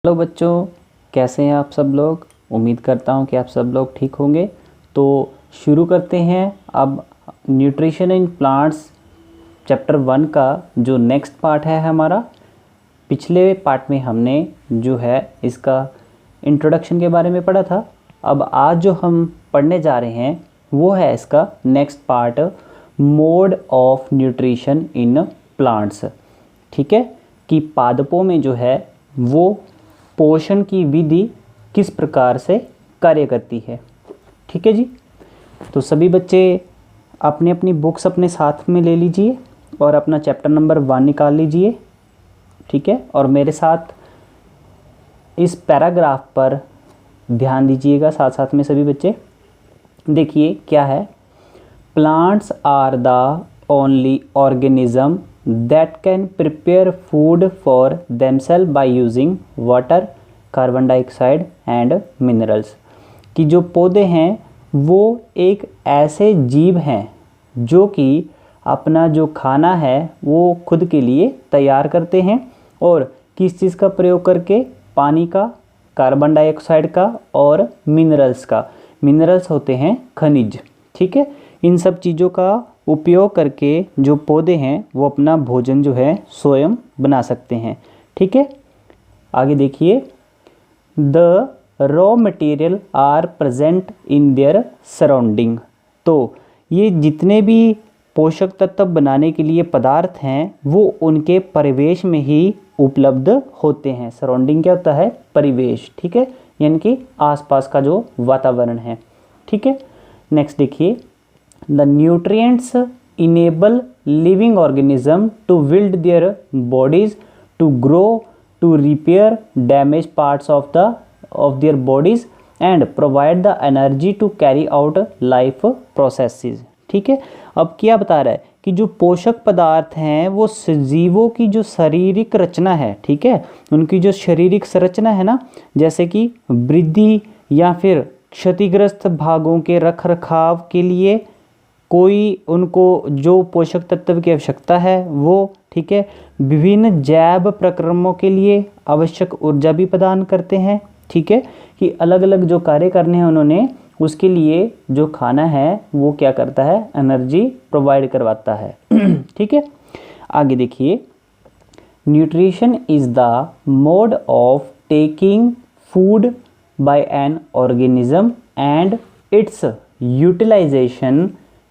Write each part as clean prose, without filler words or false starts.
Hello बच्चों, कैसे हैं आप सब लोग। उम्मीद करता हूं कि आप सब लोग ठीक होंगे। तो शुरू करते हैं अब न्यूट्रिशन इन प्लांट्स चैप्टर 1 का जो नेक्स्ट पार्ट है हमारा। पिछले पार्ट में हमने जो है इसका इंट्रोडक्शन के बारे में पढ़ा था। अब आज जो हम पढ़ने जा रहे हैं वो है इसका next part, mode of nutrition in plants. ठीक है, कि पादपों में जो है वो पोषण की विधि किस प्रकार से कार्य करती है। ठीक है जी। तो सभी बच्चे अपनी अपनी बुक्स अपने साथ में ले लीजिए और अपना चैप्टर नंबर 1 निकाल लीजिए। ठीक है, और मेरे साथ इस पैराग्राफ पर ध्यान दीजिएगा साथ साथ में सभी बच्चे। देखिए क्या है, plants are the only organism that can prepare food for themselves by using water, carbon dioxide and minerals. कि जो पौधे हैं वो एक ऐसे जीव हैं जो कि अपना जो खाना है वो खुद के लिए तैयार करते हैं। और किस चीज़ का प्रयोग करके? पानी का, कार्बन डाइऑक्साइड का और मिनरल्स का। मिनरल्स होते हैं खनिज। ठीक है, इन सब चीज़ों का उपयोग करके जो पौधे हैं वो अपना भोजन जो है स्वयं बना सकते हैं। ठीक है, आगे देखिए, the raw material are present in their surrounding. तो ये जितने भी पोषक तत्व बनाने के लिए पदार्थ हैं वो उनके परिवेश में ही उपलब्ध होते हैं। सराउंडिंग क्या होता है? परिवेश। ठीक है, यानी कि आसपास का जो वातावरण है। ठीक है, नेक्स्ट देखिए, the nutrients enable living organism to build their bodies, to grow, to repair damaged parts of their bodies and provide the energy to carry out life processes। ठीक है, अब क्या बता रहा है कि जो पोषक पदार्थ हैं वो सजीवों की जो शारीरिक रचना है, ठीक है, उनकी जो शारीरिक संरचना है ना, जैसे कि वृद्धि या फिर क्षतिग्रस्त भागों के रख रखाव के लिए कोई उनको जो पोषक तत्व की आवश्यकता है वो, ठीक है, विभिन्न जैव प्रक्रमों के लिए आवश्यक ऊर्जा भी प्रदान करते हैं। ठीक है, कि अलग अलग जो कार्य करने हैं उन्होंने, उसके लिए जो खाना है वो क्या करता है? एनर्जी प्रोवाइड करवाता है। ठीक है, आगे देखिए, nutrition is the mode of taking food by an organism and its utilisation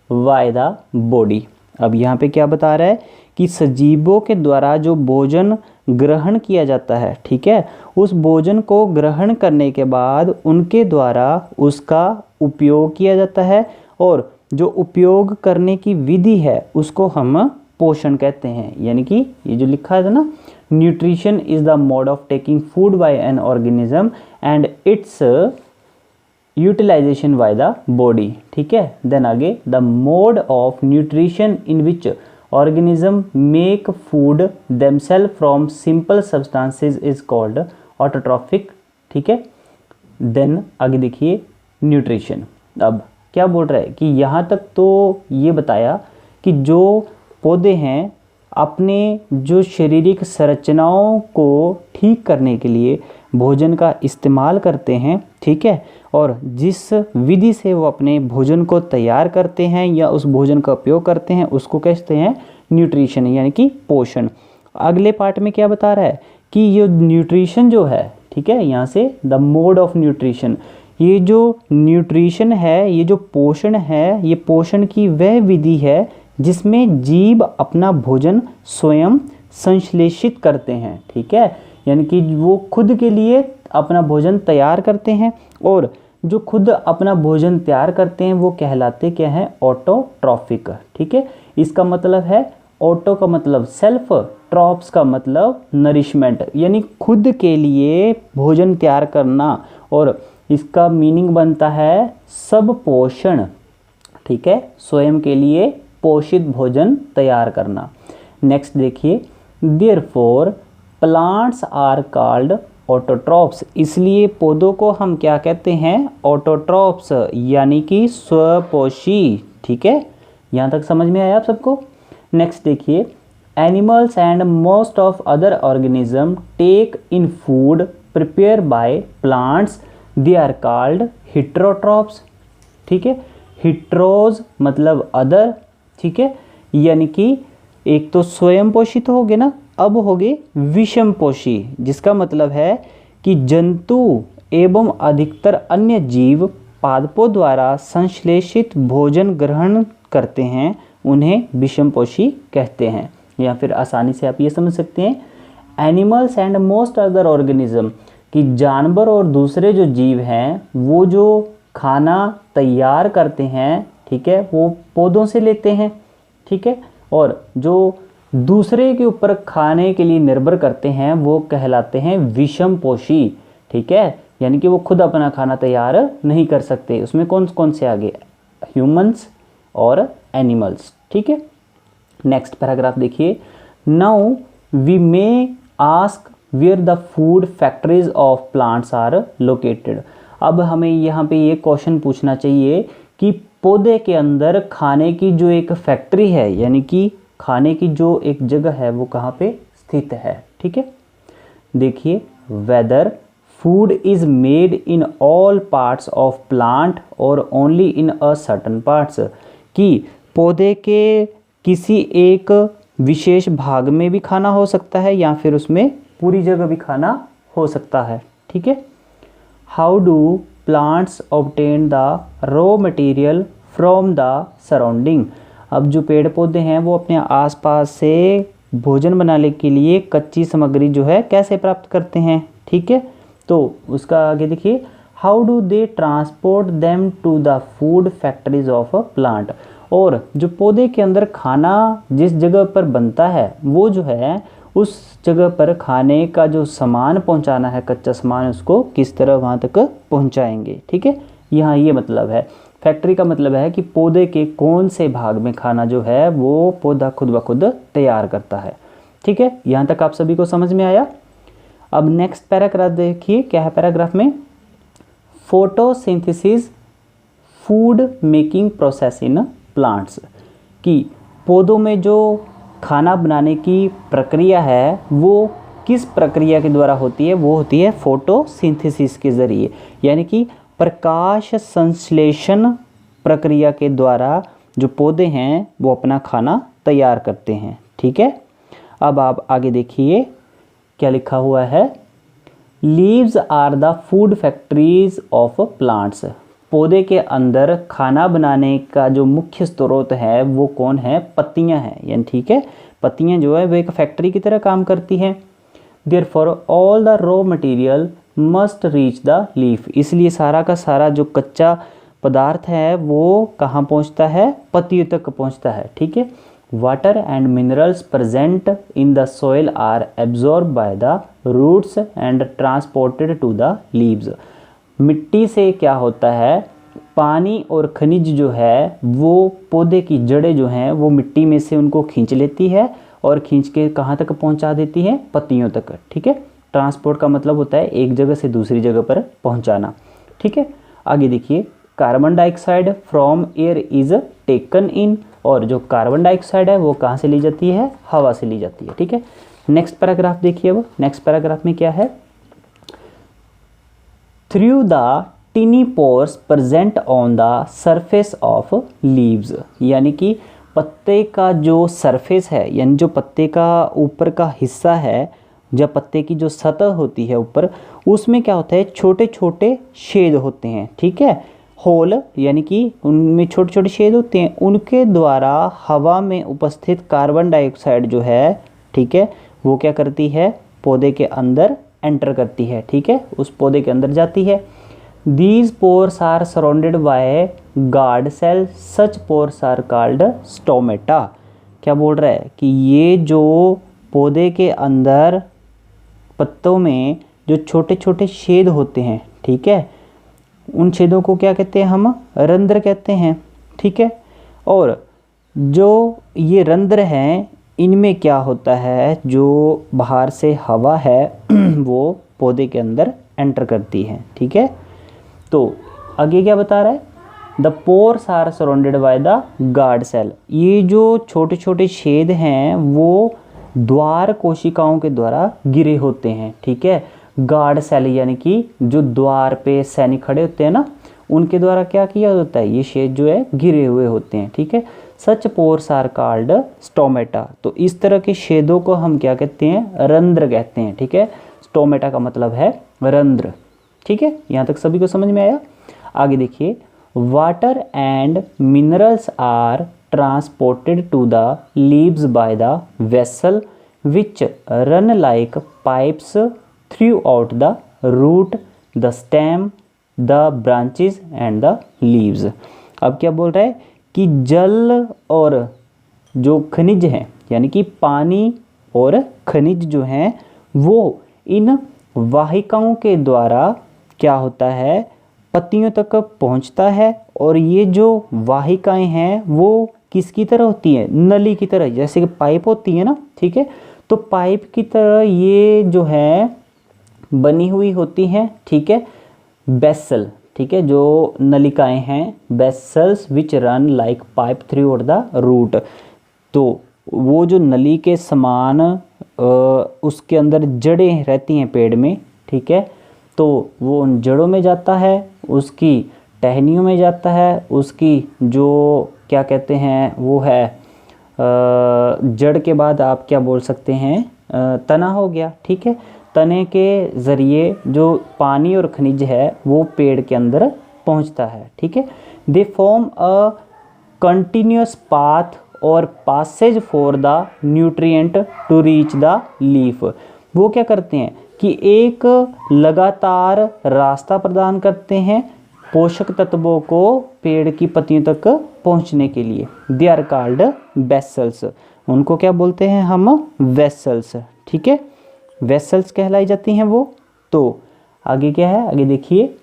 by the body. अब यहाँ पे क्या बता रहा है कि सजीवों के द्वारा जो भोजन ग्रहण किया जाता है, ठीक है, उस भोजन को ग्रहण करने के बाद उनके द्वारा उसका उपयोग किया जाता है और जो उपयोग करने की विधि है उसको हम पोषण कहते हैं। यानी कि ये जो लिखा है ना, nutrition is the mode of taking food by an organism and its utilisation by the body. ठीक है, देन आगे, the mode of nutrition in which organism make food themselves from simple substances is called autotrophic. ठीक है, then आगे देखिए, nutrition. अब क्या बोल रहा है कि यहाँ तक तो ये बताया कि जो पौधे हैं अपने जो शारीरिक संरचनाओं को ठीक करने के लिए भोजन का इस्तेमाल करते हैं। ठीक है, और जिस विधि से वो अपने भोजन को तैयार करते हैं या उस भोजन का उपयोग करते हैं उसको कहते हैं न्यूट्रिशन, यानी कि पोषण। अगले पार्ट में क्या बता रहा है कि ये न्यूट्रिशन जो है, ठीक है, यहाँ से द मोड ऑफ न्यूट्रिशन, ये जो न्यूट्रिशन है, ये जो पोषण है, ये पोषण की वह विधि है जिसमें जीव अपना भोजन स्वयं संश्लेषित करते हैं। ठीक है, यानी कि वो खुद के लिए अपना भोजन तैयार करते हैं और जो खुद अपना भोजन तैयार करते हैं वो कहलाते क्या हैं? ऑटोट्रॉफिक। ठीक है, इसका मतलब है, ऑटो का मतलब सेल्फ, ट्रॉप्स का मतलब नरिशमेंट, यानी खुद के लिए भोजन तैयार करना, और इसका मीनिंग बनता है सब पोषण। ठीक है, स्वयं के लिए पोषित भोजन तैयार करना। नेक्स्ट देखिए, therefore plants are called autotrophs. इसलिए पौधों को हम क्या कहते हैं? ऑटोट्रॉप्स, यानी कि स्वपोषी। ठीक है, यहाँ तक समझ में आया आप सबको? नेक्स्ट देखिए, animals and most of other organism take in food prepare by plants they are called heterotrophs. ठीक है, हिट्रोज मतलब अदर, ठीक है, यानी कि एक तो स्वयं पोषित हो गए ना, अब हो गए विषम पोषी, जिसका मतलब है कि जंतु एवं अधिकतर अन्य जीव पादपों द्वारा संश्लेषित भोजन ग्रहण करते हैं, उन्हें विषम पोषी कहते हैं। या फिर आसानी से आप ये समझ सकते हैं, animals and most other organism, कि जानवर और दूसरे जो जीव हैं वो जो खाना तैयार करते हैं, ठीक है, वो पौधों से लेते हैं, ठीक है, और जो दूसरे के ऊपर खाने के लिए निर्भर करते हैं वो कहलाते हैं विषम पोषी। ठीक है, यानी कि वो खुद अपना खाना तैयार नहीं कर सकते। उसमें कौन कौन से आगे, ह्यूमंस और एनिमल्स। ठीक है, नेक्स्ट पैराग्राफ देखिए। Now we may ask where the food factories of plants are located. अब हमें यहाँ पे ये क्वेश्चन पूछना चाहिए कि पौधे के अंदर खाने की जो एक फैक्ट्री है, यानी कि खाने की जो एक जगह है, वो कहाँ पे स्थित है। ठीक है, देखिए, whether food is made in all parts of plant और only in a certain parts, कि पौधे के किसी एक विशेष भाग में भी खाना हो सकता है या फिर उसमें पूरी जगह भी खाना हो सकता है। ठीक है, how do plants obtain the raw material from the surrounding. अब जो पेड़ पौधे हैं वो अपने आसपास से भोजन बनाने के लिए कच्ची सामग्री जो है कैसे प्राप्त करते हैं। ठीक है, तो उसका आगे देखिए, how do they transport them to the food factories of a plant. और जो पौधे के अंदर खाना जिस जगह पर बनता है वो जो है उस जगह पर खाने का जो सामान पहुंचाना है, कच्चा सामान, उसको किस तरह वहां तक पहुंचाएंगे। ठीक है, यहाँ ये मतलब है, फैक्ट्री का मतलब है कि पौधे के कौन से भाग में खाना जो है वो पौधा खुद ब खुद तैयार करता है। ठीक है, यहाँ तक आप सभी को समझ में आया। अब नेक्स्ट पैराग्राफ देखिए, क्या है पैराग्राफ में, photosynthesis food making process in plants, कि पौधों में जो खाना बनाने की प्रक्रिया है वो किस प्रक्रिया के द्वारा होती है, वो होती है फोटोसिंथेसिस के ज़रिए, यानी कि प्रकाश संश्लेषण प्रक्रिया के द्वारा जो पौधे हैं वो अपना खाना तैयार करते हैं। ठीक है, अब आप आगे देखिए क्या लिखा हुआ है, leaves are the food factories of plants. पौधे के अंदर खाना बनाने का जो मुख्य स्रोत है वो कौन है, पत्तियां हैं, यानी ठीक है, पत्तियां जो है वो एक फैक्ट्री की तरह काम करती हैं। Therefore all the raw material must reach the leaf, इसलिए सारा का सारा जो कच्चा पदार्थ है वो कहाँ पहुँचता है, पत्तियों तक पहुँचता है। ठीक है, water and minerals present in the soil are absorb by the roots and transported to the leaves. मिट्टी से क्या होता है, पानी और खनिज जो है वो पौधे की जड़ें जो हैं वो मिट्टी में से उनको खींच लेती है और खींच के कहाँ तक पहुँचा देती है, पत्तियों तक। ठीक है, ट्रांसपोर्ट का मतलब होता है एक जगह से दूसरी जगह पर पहुँचाना। ठीक है, आगे देखिए, carbon dioxide from air is taken in, और जो कार्बन डाइऑक्साइड है वो कहाँ से ली जाती है, हवा से ली जाती है। ठीक है, नेक्स्ट पैराग्राफ देखिए। अब नेक्स्ट पैराग्राफ में क्या है, through the टिनी pores present on the surface of leaves, यानी कि पत्ते का जो सरफेस है, यानी जो पत्ते का ऊपर का हिस्सा है, जब पत्ते की जो सतह होती है ऊपर, उसमें क्या होता है, छोटे छोटे छेद होते हैं। ठीक है, होल, यानी कि उनमें छोटे छोटे छेद होते हैं, उनके द्वारा हवा में उपस्थित कार्बन डाइऑक्साइड जो है, ठीक है, वो क्या करती है, पौधे के अंदर एंटर करती है। ठीक है, उस पौधे के अंदर जाती है। These pores are surrounded by guard cell, such pores are called stomata. क्या बोल रहा है कि ये जो पौधे के अंदर पत्तों में जो छोटे छोटे छेद होते हैं, ठीक है, उन छेदों को क्या कहते हैं, हम रंध्र कहते हैं। ठीक है, और जो ये रंध्र हैं इनमें क्या होता है, जो बाहर से हवा है वो पौधे के अंदर एंटर करती है। ठीक है, तो आगे क्या बता रहा है, the pores are surrounded by the guard cell, ये जो छोटे छोटे छेद हैं वो द्वार कोशिकाओं के द्वारा घिरे होते हैं। ठीक है, गार्ड सेल यानी कि जो द्वार पे सैनिक खड़े होते हैं ना, उनके द्वारा क्या किया होता है, ये छेद जो है घिरे हुए होते हैं, ठीक है। सच पोर्स आर कॉल्ड स्टोमेटा। तो इस तरह के छेदों को हम क्या कहते हैं, रंध्र कहते हैं, ठीक है। स्टोमेटा का मतलब है रंध्र, ठीक है। यहाँ तक सभी को समझ में आया। आगे देखिए, water and minerals are transported to the leaves by the vessel which run like pipes throughout the root, the stem, the branches and the leaves. अब क्या बोल रहा है कि जल और जो खनिज हैं, यानी कि पानी और खनिज जो हैं, वो इन वाहिकाओं के द्वारा क्या होता है, पत्तियों तक पहुंचता है। और ये जो वाहिकाएं हैं वो किसकी तरह होती हैं, नली की तरह, जैसे कि पाइप होती है ना, ठीक है। तो पाइप की तरह ये जो है बनी हुई होती हैं, ठीक है। वेसल, ठीक है, जो नलिकाएं हैं, vessels which run like pipe throughout the root. तो वो जो नली के समान उसके अंदर जड़ें रहती हैं पेड़ में, ठीक है। तो वो उन जड़ों में जाता है, उसकी टहनियों में जाता है, उसकी जो क्या कहते हैं वो है जड़ के बाद आप क्या बोल सकते हैं, तना हो गया, ठीक है। तने के ज़रिए जो पानी और खनिज है वो पेड़ के अंदर पहुंचता है, ठीक है। They form a continuous path और passages for the nutrient to reach the leaf. वो क्या करते हैं कि एक लगातार रास्ता प्रदान करते हैं पोषक तत्वों को पेड़ की पत्तियों तक पहुंचने के लिए। They are called vessels. उनको क्या बोलते हैं हम, वेसल्स, ठीक है। वेसल्स कहलाई जाती हैं वो। तो आगे क्या है, आगे देखिए,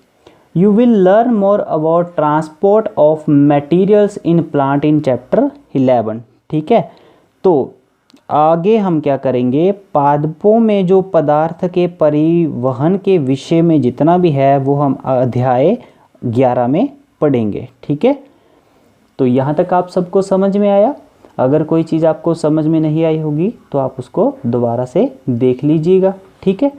you will learn more about transport of materials in plant in chapter 11, ठीक है। तो आगे हम क्या करेंगे, पादपों में जो पदार्थ के परिवहन के विषय में जितना भी है वो हम अध्याय 11 में पढ़ेंगे, ठीक है। तो यहाँ तक आप सबको समझ में आया। अगर कोई चीज़ आपको समझ में नहीं आई होगी तो आप उसको दोबारा से देख लीजिएगा, ठीक है।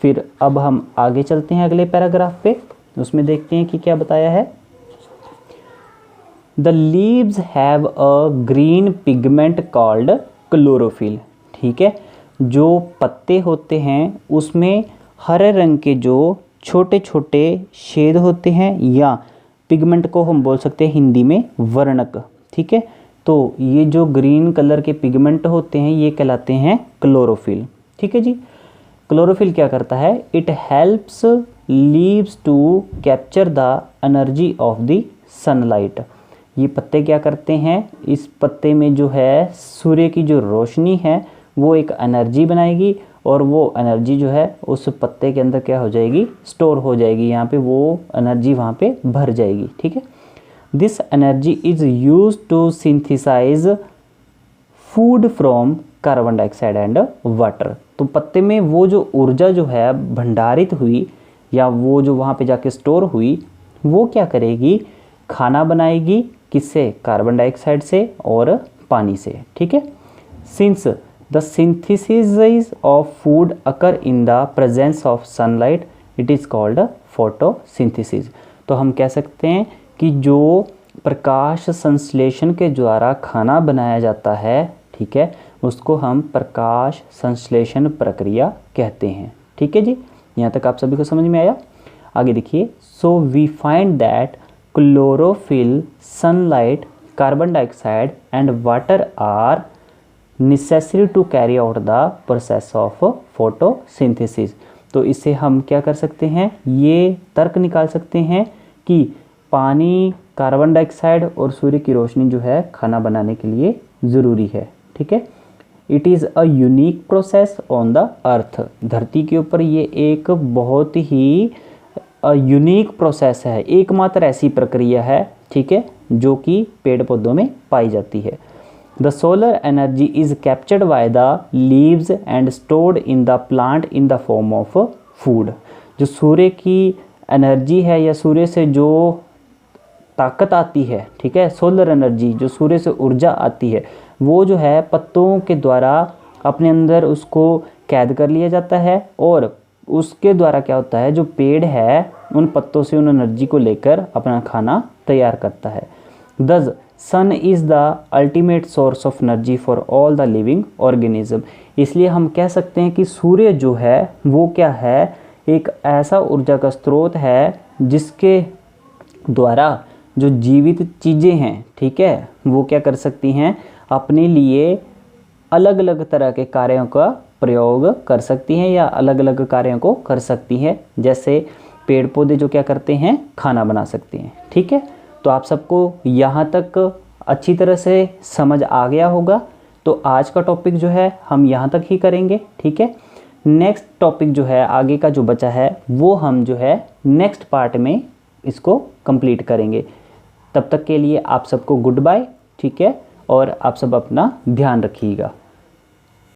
फिर अब हम आगे चलते हैं अगले पैराग्राफ पे, उसमें देखते हैं कि क्या बताया है। The leaves have a green pigment called chlorophyll, ठीक है। जो पत्ते होते हैं उसमें हरे रंग के जो छोटे छोटे छेद होते हैं, या पिगमेंट को हम बोल सकते हैं हिंदी में वर्णक, ठीक है। तो ये जो ग्रीन कलर के पिगमेंट होते हैं ये कहलाते हैं क्लोरोफिल, ठीक है जी। क्लोरोफिल क्या करता है, it helps leaves to capture the energy of the sunlight. ये पत्ते क्या करते हैं, इस पत्ते में जो है सूर्य की जो रोशनी है वो एक एनर्जी बनाएगी, और वो एनर्जी जो है उस पत्ते के अंदर क्या हो जाएगी, स्टोर हो जाएगी। यहाँ पे वो एनर्जी वहाँ पे भर जाएगी, ठीक है। This energy is use to synthesise food from carbon dioxide and water. तो पत्ते में वो जो ऊर्जा जो है भंडारित हुई, या वो जो वहाँ पे जाके स्टोर हुई, वो क्या करेगी, खाना बनाएगी, किससे, कार्बन डाइऑक्साइड से और पानी से, ठीक है। Since the synthesis of food occur in the presence of sunlight, it is called photosynthesis. तो हम कह सकते हैं कि जो प्रकाश संश्लेषण के द्वारा खाना बनाया जाता है, ठीक है, उसको हम प्रकाश संश्लेषण प्रक्रिया कहते हैं, ठीक है जी। यहाँ तक आप सभी को समझ में आया। आगे देखिए, so we find that chlorophyll, sunlight, carbon dioxide and water are necessary to carry out the process of photosynthesis. तो इससे हम क्या कर सकते हैं, ये तर्क निकाल सकते हैं कि पानी, कार्बन डाइऑक्साइड और सूर्य की रोशनी जो है खाना बनाने के लिए ज़रूरी है, ठीक है। It is a unique process on the earth. धरती के ऊपर ये एक बहुत ही यूनिक प्रोसेस है, एकमात्र ऐसी प्रक्रिया है, ठीक है, जो कि पेड़ पौधों में पाई जाती है। The solar energy is captured by the leaves and stored in the plant in the form of food. जो सूर्य की एनर्जी है, या सूर्य से जो ताकत आती है, ठीक है, सोलर एनर्जी, जो सूर्य से ऊर्जा आती है, वो जो है पत्तों के द्वारा अपने अंदर उसको कैद कर लिया जाता है, और उसके द्वारा क्या होता है, जो पेड़ है उन पत्तों से उन एनर्जी को लेकर अपना खाना तैयार करता है। दस sun is the ultimate source of energy for all the living organism. इसलिए हम कह सकते हैं कि सूर्य जो है वो क्या है, एक ऐसा ऊर्जा का स्रोत है जिसके द्वारा जो जीवित चीज़ें हैं, ठीक है, वो क्या कर सकती हैं, अपने लिए अलग अलग तरह के कार्यों का प्रयोग कर सकती हैं या अलग अलग कार्यों को कर सकती हैं। जैसे पेड़ पौधे जो क्या करते हैं, खाना बना सकते हैं। ठीक है, तो आप सबको यहाँ तक अच्छी तरह से समझ आ गया होगा। तो आज का टॉपिक जो है हम यहाँ तक ही करेंगे। ठीक है, नेक्स्ट टॉपिक जो है आगे का जो बचा है वो हम जो है नेक्स्ट पार्ट में इसको कंप्लीट करेंगे। तब तक के लिए आप सबको गुड बाय। ठीक है, और आप सब अपना ध्यान रखिएगा।